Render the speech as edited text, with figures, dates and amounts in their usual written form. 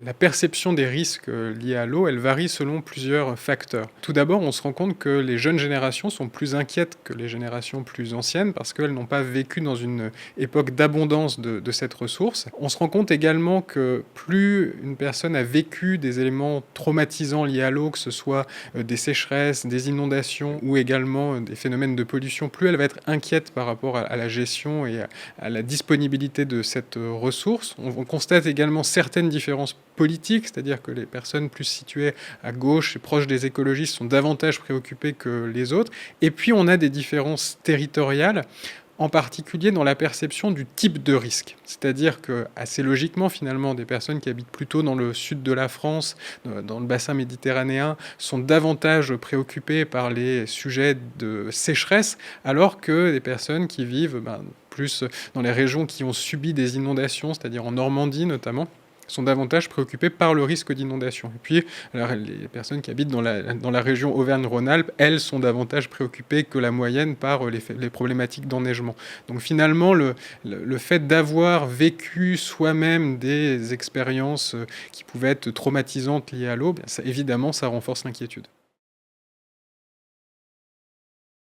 La perception des risques, liés à l'eau, elle varie selon plusieurs facteurs. Tout d'abord, on se rend compte que les jeunes générations sont plus inquiètes que les générations plus anciennes parce qu'elles n'ont pas vécu dans une époque d'abondance de cette ressource. On se rend compte également que plus une personne a vécu des éléments traumatisants liés à l'eau, que ce soit, des sécheresses, des inondations ou également, des phénomènes de pollution, plus elle va être inquiète par rapport à la gestion et à la disponibilité de cette, ressource. On constate également certaines différences politiques, c'est-à-dire que les personnes plus situées à gauche et proches des écologistes sont davantage préoccupées que les autres. Et puis on a des différences territoriales, en particulier dans la perception du type de risque. C'est-à-dire que, assez logiquement finalement, des personnes qui habitent plutôt dans le sud de la France, dans le bassin méditerranéen, sont davantage préoccupées par les sujets de sécheresse, alors que des personnes qui vivent plus dans les régions qui ont subi des inondations, c'est-à-dire en Normandie notamment, sont davantage préoccupées par le risque d'inondation. Et puis, alors, les personnes qui habitent dans la région Auvergne-Rhône-Alpes, elles sont davantage préoccupées que la moyenne par les problématiques d'enneigement. Donc finalement, le fait d'avoir vécu soi-même des expériences qui pouvaient être traumatisantes liées à l'eau, évidemment, ça renforce l'inquiétude.